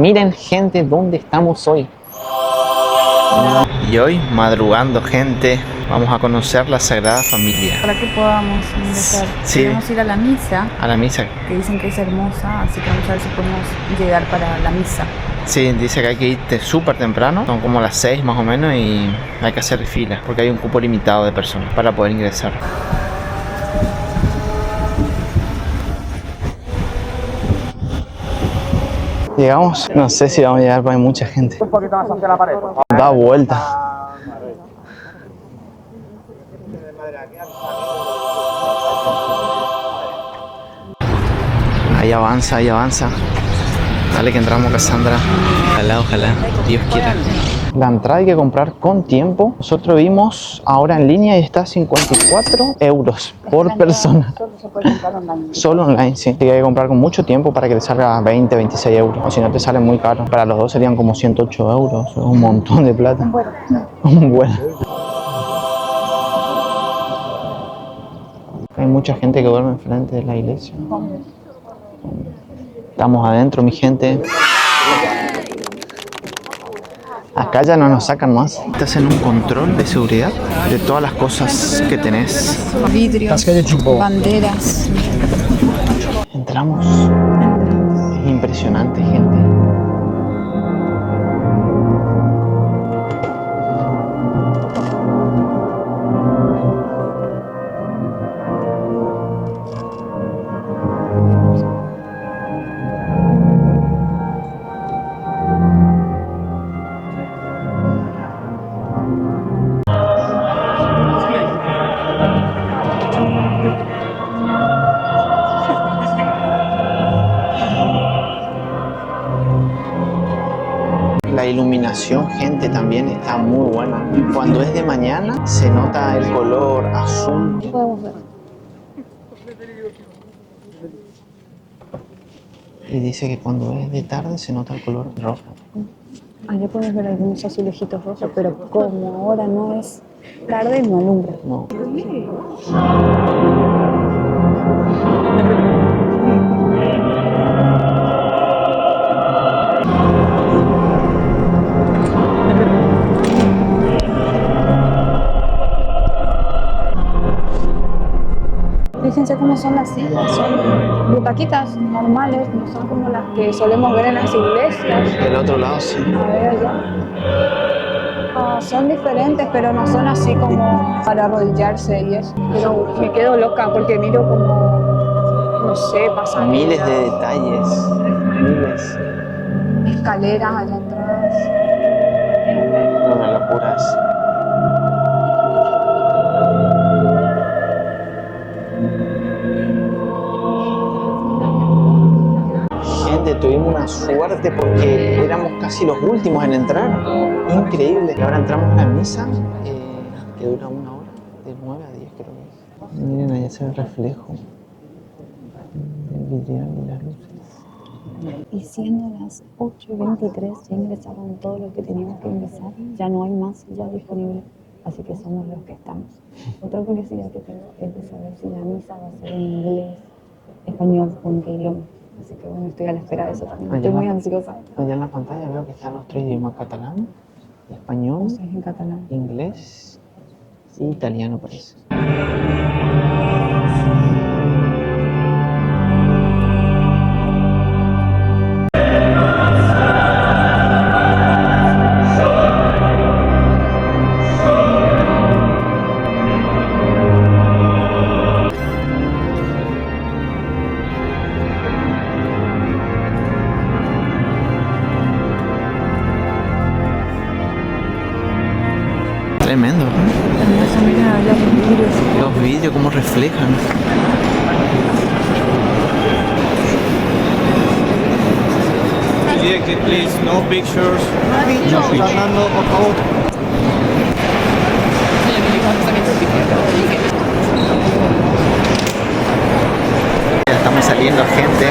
Miren, gente, dónde estamos hoy. Y hoy, madrugando, gente, vamos a conocer la Sagrada Familia. Para que podamos ingresar. Sí. Queremos ir a la misa, A la misa. que dicen que es hermosa, así que vamos a ver si podemos llegar para la misa. Sí, dice que hay que irte súper temprano, son como las 6 más o menos, y hay que hacer fila, porque hay un cupo limitado de personas para poder ingresar. Llegamos, no sé si vamos a llegar, porque hay mucha gente. Un poquito más hacia la pared. Da vuelta. Ahí avanza, ahí avanza. Dale que entramos, Cassandra. Ojalá, Dios quiera. La entrada hay que comprar con tiempo. Nosotros vimos ahora en línea y está a 54 euros por persona. Solo se puede comprar online. Solo online, sí. Hay que comprar con mucho tiempo para que te salga 20, 26 euros. O si no, te sale muy caro. Para los dos serían como 108 euros. Es un montón de plata. Bueno, Un vuelo. Hay mucha gente que duerme enfrente de la iglesia. Estamos adentro, mi gente. Acá ya no nos sacan más. Estás en un control de seguridad de todas las cosas que tenés. vidrios, banderas. Entramos. Es impresionante, gente. La iluminación, gente, también está muy buena. Cuando es de mañana se nota el color azul. Podemos ver. Y dice que cuando es de tarde se nota el color rojo. Allá puedes ver algunos azulejitos rojos, pero como ahora no es tarde, no alumbra. No. Fíjense cómo son las sillas, son butaquitas normales, no son como las que solemos ver en las iglesias. Del otro lado sí. A ver allá. Son diferentes, pero no son así como para arrodillarse y eso. Pero me quedo loca porque miro como, no sé, pasan Miles de detalles. Miles. escaleras allá atrás. Una locura. Gente, tuvimos una suerte porque éramos casi los últimos en entrar. Increíble. Y ahora entramos a la misa, que dura 1 hora, de 9 a 10 creo que es. Miren, allá se ve el reflejo del vidrial y las luces. Y siendo las 8:23 ya ingresaron todo lo que teníamos que ingresar. Ya no hay más ya disponible. Así que somos los que estamos. Otra curiosidad que tengo es de saber si la misa va a ser en inglés, español o en qué idioma. Así que bueno, estoy a la espera de eso también. Estoy muy ansiosa. Allá en la pantalla veo que están los 3 idiomas: catalán, español, No sé, es en catalán. inglés y italiano parece. Tremendo. Mira allá los vidrios. Los vidrios cómo reflejan. Please, no pictures. Fernando, por favor. Ya estamos saliendo, gente.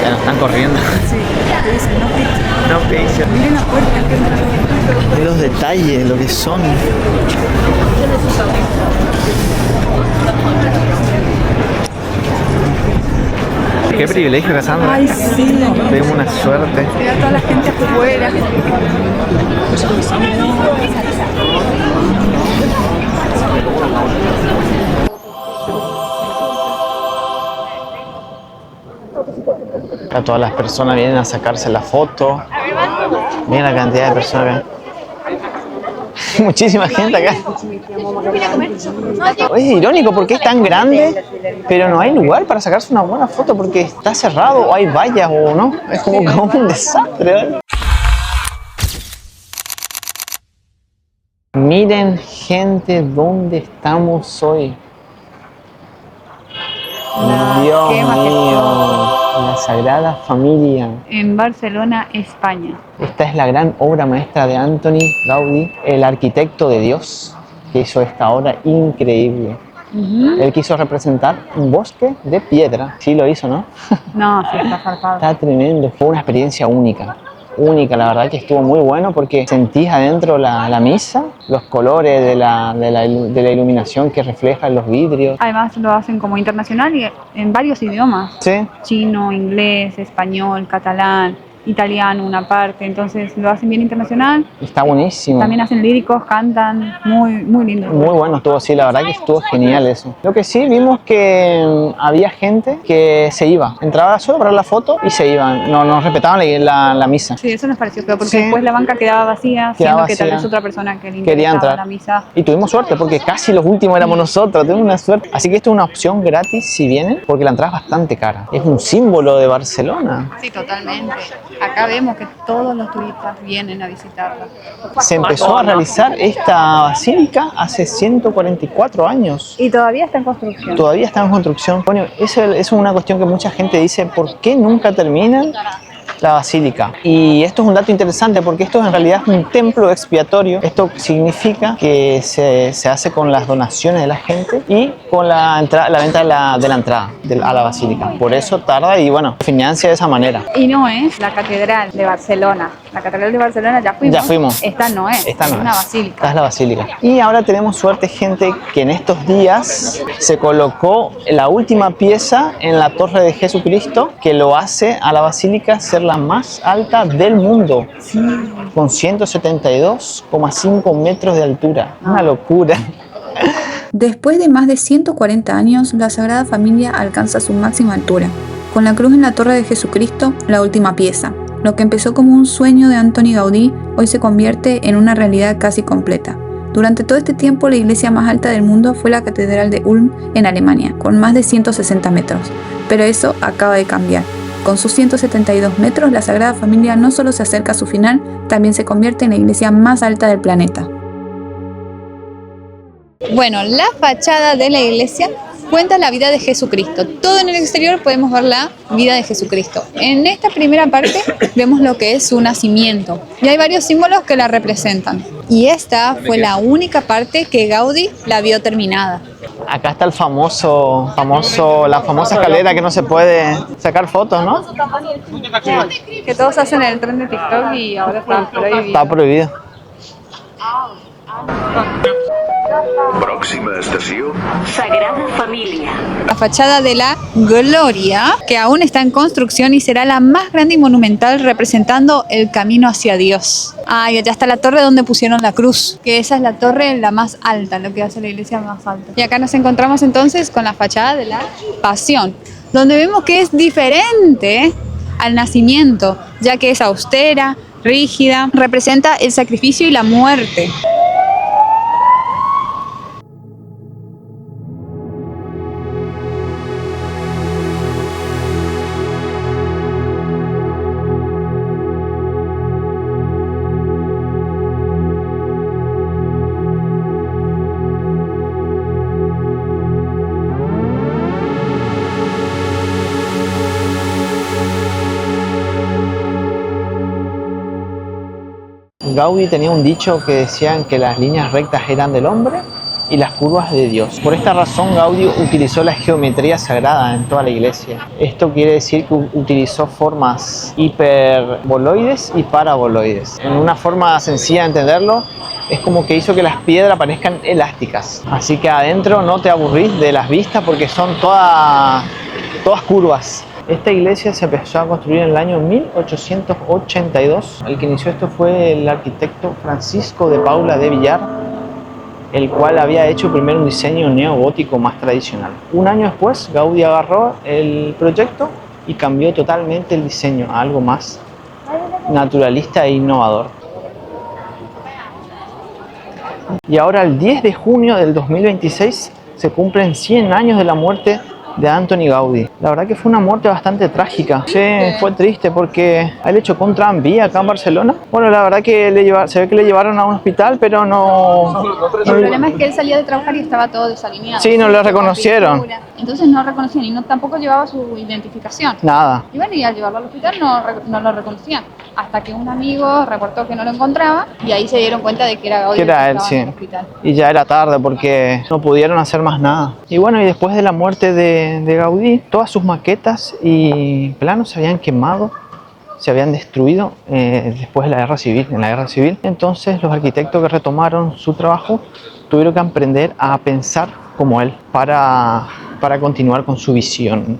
Ya nos están corriendo. Sí, te dicen, no picture. No picture. Miren la puerta que entra. Ve los detalles, lo que son. Qué privilegio, Cassandra. Ay, sí. Tengo una suerte. Mira toda la gente afuera. Acá todas las personas vienen a sacarse la foto. Mira la cantidad de personas acá. Muchísima gente acá. Es irónico porque es tan grande, pero no hay lugar para sacarse una buena foto porque está cerrado o hay vallas o no. Es como un desastre, ¿vale? Miren, gente, dónde estamos hoy. Dios qué mío, la Sagrada Familia. En Barcelona, España. Esta es la gran obra maestra de Antoni Gaudí, el arquitecto de Dios, que hizo esta obra increíble. Él quiso representar un bosque de piedra. Sí lo hizo, ¿no? No, sí, está zarpado. Está tremendo. Fue una experiencia única. Única, la verdad que estuvo muy bueno porque sentís adentro la misa, los colores de la iluminación que reflejan los vidrios. Además lo hacen como internacional y en varios idiomas. Sí. Chino, inglés, español, catalán, italiano una parte. Entonces lo hacen bien internacional. Está buenísimo. También hacen líricos, cantan. Muy, muy lindo. Muy bueno estuvo, sí, la verdad que estuvo genial eso. Lo que sí vimos que había gente que se iba, entraba solo para la foto y se iban, no respetaban la misa. Sí, eso nos pareció feo porque Sí. después la banca quedaba vacía, siendo que tal vacía. vez otra persona que le Quería interesaba entrar. la misa. Y tuvimos suerte porque casi los últimos éramos nosotros, tuvimos una suerte. Así que esto es una opción gratis si vienen, porque la entrada es bastante cara. Es un símbolo de Barcelona. Sí, totalmente. Acá vemos que todos los turistas vienen a visitarla. Se empezó a realizar esta basílica hace 144 años. Y todavía está en construcción. Todavía está en construcción. Bueno, eso es una cuestión que mucha gente dice, ¿por qué nunca terminan la basílica? Y esto es un dato interesante porque esto en realidad es un templo expiatorio. Esto significa que se hace con las donaciones de la gente y con la venta de la entrada a la basílica. Por eso tarda y bueno, financia de esa manera. Y no es la catedral de Barcelona. La catedral de Barcelona ya fuimos. Ya fuimos. Esta no es. Esta no es una es. basílica. Esta es la basílica. Y ahora tenemos suerte, gente, que en estos días se colocó la última pieza en la Torre de Jesucristo que lo hace a la basílica ser la más alta del mundo, con 172,5 metros de altura. Una locura. Después de más de 140 años, la Sagrada Familia alcanza su máxima altura, con la cruz en la Torre de Jesucristo, la última pieza. Lo que empezó como un sueño de Antoni Gaudí, hoy se convierte en una realidad casi completa. Durante todo este tiempo, la iglesia más alta del mundo fue la Catedral de Ulm en Alemania, con más de 160 metros. Pero eso acaba de cambiar. Con sus 172 metros, la Sagrada Familia no solo se acerca a su final, también se convierte en la iglesia más alta del planeta. Bueno, la fachada de la iglesia cuenta la vida de Jesucristo. Todo en el exterior podemos ver la vida de Jesucristo. En esta primera parte vemos lo que es su nacimiento. Y hay varios símbolos que la representan. Y esta fue la única parte que Gaudí la vio terminada. Acá está la famosa escalera que no se puede sacar fotos, ¿no? Que todos hacen el tren de TikTok y ahora está prohibido. Está prohibido. Próxima estació, Sagrada Familia. La fachada de la Gloria, que aún está en construcción y será la más grande y monumental representando el camino hacia Dios. Ah, y allá está la torre donde pusieron la cruz, que esa es la torre la más alta, lo que hace la iglesia más alta. Y acá nos encontramos entonces con la fachada de la Pasión, donde vemos que es diferente al nacimiento, ya que es austera, rígida, representa el sacrificio y la muerte. Gaudí tenía un dicho que decían que las líneas rectas eran del hombre y las curvas de Dios. Por esta razón Gaudí utilizó la geometría sagrada en toda la iglesia. Esto quiere decir que utilizó formas hiperboloides y paraboloides. En una forma sencilla de entenderlo, es como que hizo que las piedras parezcan elásticas. Así que adentro no te aburrís de las vistas porque son todas curvas. Esta iglesia se empezó a construir en el año 1882. El que inició esto fue el arquitecto Francisco de Paula de Villar, el cual había hecho primero un diseño neogótico más tradicional. Un año después, Gaudí agarró el proyecto y cambió totalmente el diseño a algo más naturalista e innovador. Y ahora, el 10 de junio del 2026, se cumplen 100 años de la muerte de Antoni Gaudí. La verdad que fue una muerte bastante trágica. Sí, fue triste porque él le chocó un tranvía acá en Barcelona. Bueno, la verdad que se ve que le llevaron a un hospital, pero no... El problema es que él salía de trabajar y estaba todo desalineado. Sí, no lo reconocieron. Entonces no reconocían y tampoco llevaba su identificación. Nada. Y bueno, y al llevarlo al hospital no lo reconocían. Hasta que un amigo reportó que no lo encontraba y ahí se dieron cuenta de que era Gaudí. Que era él, estaba sí. en el hospital. Y ya era tarde porque no pudieron hacer más nada. Y bueno, y después de la muerte de Gaudí, todas sus maquetas y planos se habían quemado, se habían destruido después de la guerra civil, en la guerra civil. Entonces los arquitectos que retomaron su trabajo tuvieron que aprender a pensar como él para continuar con su visión.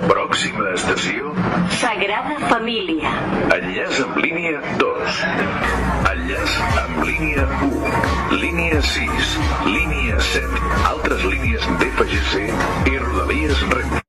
Pròxima estació, Sagrada Família. enllaç amb línia 2. Enllaç amb línia 1, línia 6, línia 7, altres línies d'FGC i Rodalies Renfe.